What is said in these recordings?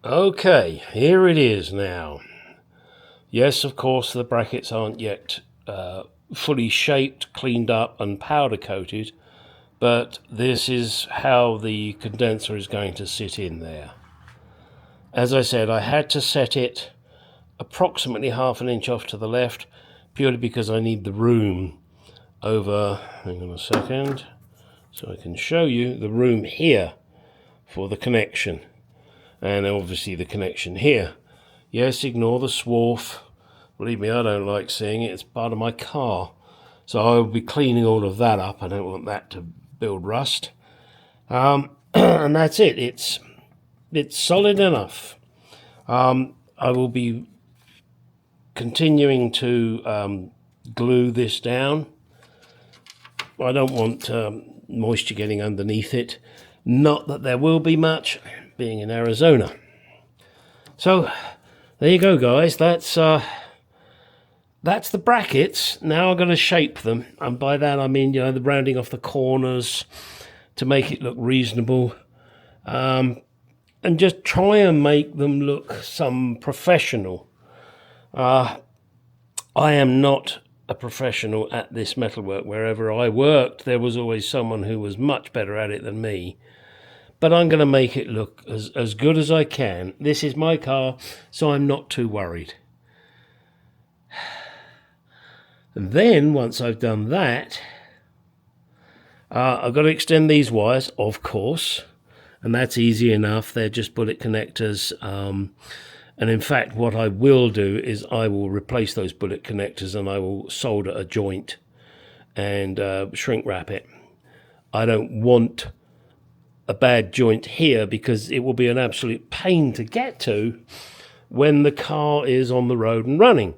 Okay, here it is now. Yes, of course, the brackets aren't yet fully shaped, cleaned up and powder coated, but this is how the condenser is going to sit in there. As I said, I had to set it approximately ½ an inch off to the left, purely because I need the room over, hang on a second, so I can show you the room here for the connection. And obviously the connection here. Yes, ignore the swarf. Believe me, I don't like seeing it. It's part of my car. So I will be cleaning all of that up. I don't want that to build rust. And that's it. It's solid enough. I will be continuing to glue this down. I don't want moisture getting underneath it. Not that there will be much, being in Arizona. So there you go, guys. That's the brackets. Now I'm going to shape them, and by that I mean, the rounding off the corners to make it look reasonable, and just try and make them look some professional. I am not a professional at this metalwork. Wherever I worked, there was always someone who was much better at it than me. But I'm going to make it look as good as I can. This is my car, so I'm not too worried. And then, once I've done that, I've got to extend these wires, of course. And that's easy enough. They're just bullet connectors. And in fact, what I will do is I will replace those bullet connectors and I will solder a joint and shrink wrap it. I don't want a bad joint here because it will be an absolute pain to get to when the car is on the road and running.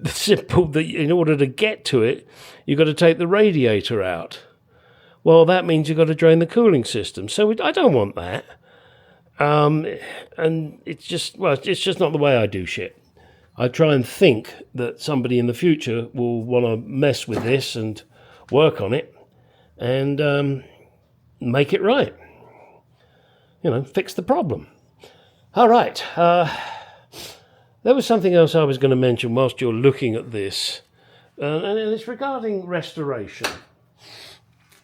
Simple that in order to get to it, you've got to take the radiator out. Well, that means you've got to drain the cooling system. So I don't want that. And it's just not the way I do shit. I try and think that somebody in the future will want to mess with this and work on it and make it right. Fix the problem. All right. There was something else I was going to mention whilst you're looking at this, and it's regarding restoration.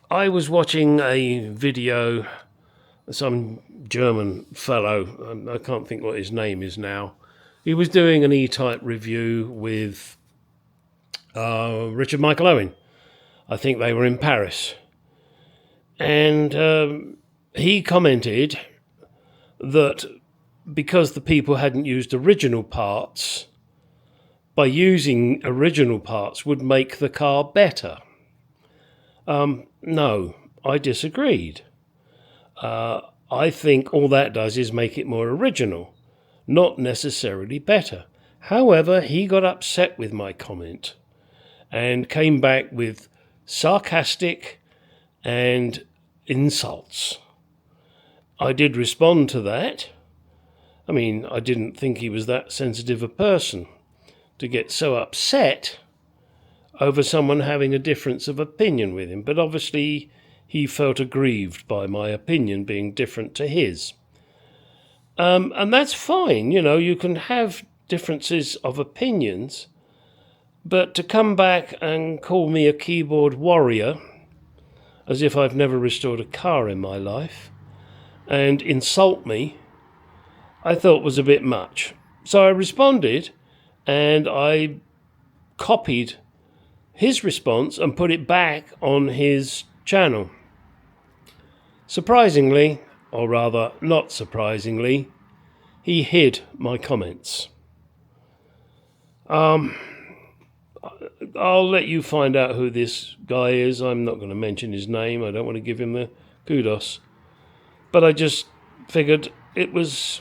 I was watching a video, some German fellow, I can't think what his name is now. He was doing an E-Type review with Richard Michael Owen. I think they were in Paris. And he commented that because the people hadn't used original parts, by using original parts would make the car better. No, I disagreed. I think all that does is make it more original, not necessarily better. However, he got upset with my comment and came back with sarcastic and insults. I did respond to that. I mean, I didn't think he was that sensitive a person to get so upset over someone having a difference of opinion with him, but obviously he felt aggrieved by my opinion being different to his. And that's fine, you can have differences of opinions, but to come back and call me a keyboard warrior, as if I've never restored a car in my life, and insult me, I thought was a bit much. So I responded, and I copied his response and put it back on his channel. Surprisingly, or rather not surprisingly, he hid my comments. I'll let you find out who this guy is. I'm not going to mention his name. I don't want to give him the kudos. But I just figured it was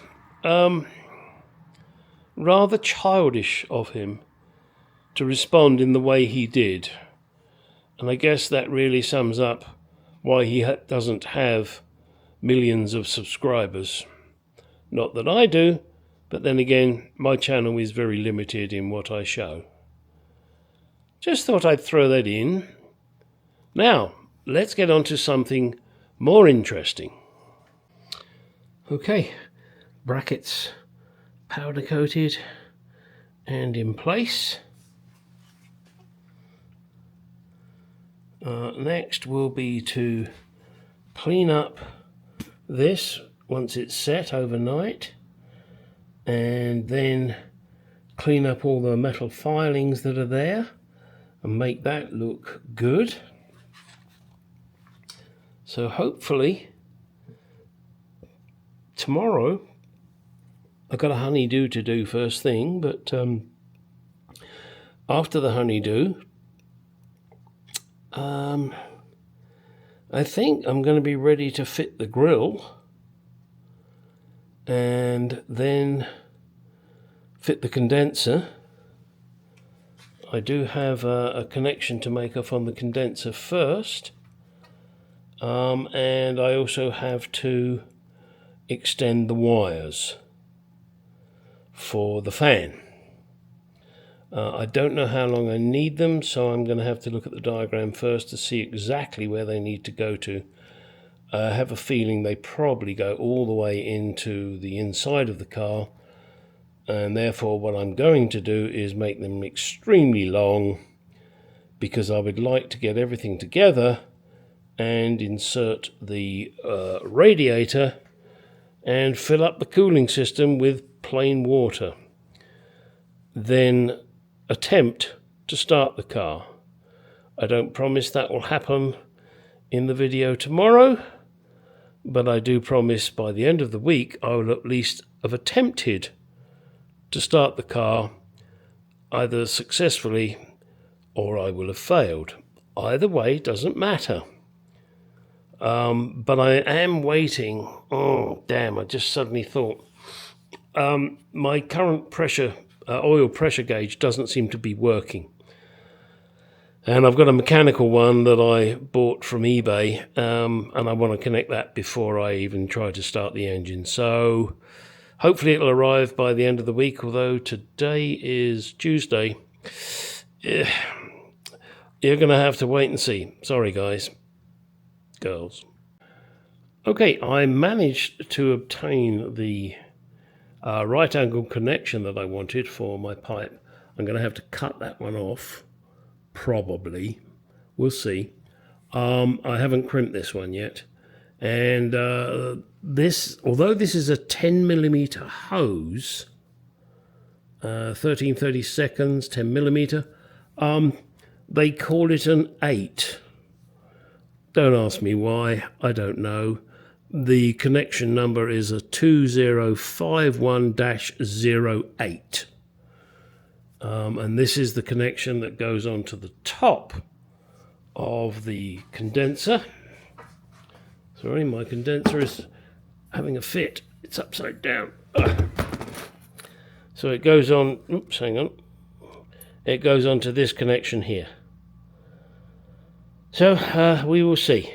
rather childish of him to respond in the way he did. And I guess that really sums up why he doesn't have millions of subscribers. Not that I do, but then again, my channel is very limited in what I show. Just thought I'd throw that in. Now, let's get on to something more interesting. Okay, brackets powder coated and in place. Next will be to clean up this once it's set overnight, and then clean up all the metal filings that are there and make that look good. So hopefully tomorrow, I've got a honeydew to do first thing, but after the honeydew, I think I'm going to be ready to fit the grill and then fit the condenser. I do have a connection to make up on the condenser first, and I also have to extend the wires for the fan. I don't know how long I need them, so I'm going to have to look at the diagram first to see exactly where they need to go to. I have a feeling they probably go all the way into the inside of the car, and therefore what I'm going to do is make them extremely long, because I would like to get everything together and insert the radiator and fill up the cooling system with plain water. Then attempt to start the car. I don't promise that will happen in the video tomorrow, but I do promise by the end of the week I will at least have attempted to start the car, either successfully or I will have failed. Either way, doesn't matter. But I am waiting. Oh damn, I just suddenly thought my current pressure oil pressure gauge doesn't seem to be working, and I've got a mechanical one that I bought from eBay, and I want to connect that before I even try to start the engine. So hopefully it'll arrive by the end of the week, although today is Tuesday. You're going to have to wait and see. Sorry guys, girls. Okay, I managed to obtain the right angle connection that I wanted for my pipe. I'm going to have to cut that one off, probably. We'll see. I haven't crimped this one yet. And this, although this is a 10mm hose, 13/30 seconds, 10mm, they call it an 8. Don't ask me why, I don't know. The connection number is a 2051-08. And this is the connection that goes onto the top of the condenser. Sorry, my condenser is having a fit. It's upside down. So it goes on, oops, hang on. It goes onto this connection here. So we will see.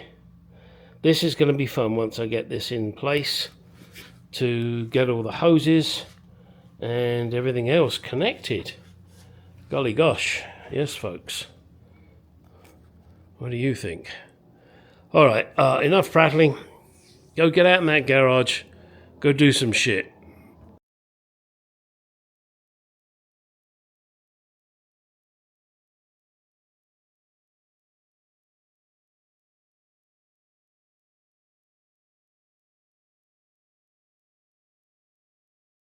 This is going to be fun once I get this in place, to get all the hoses and everything else connected. Golly gosh, yes folks. What do you think? Alright, enough prattling. Go get out in that garage, go do some shit.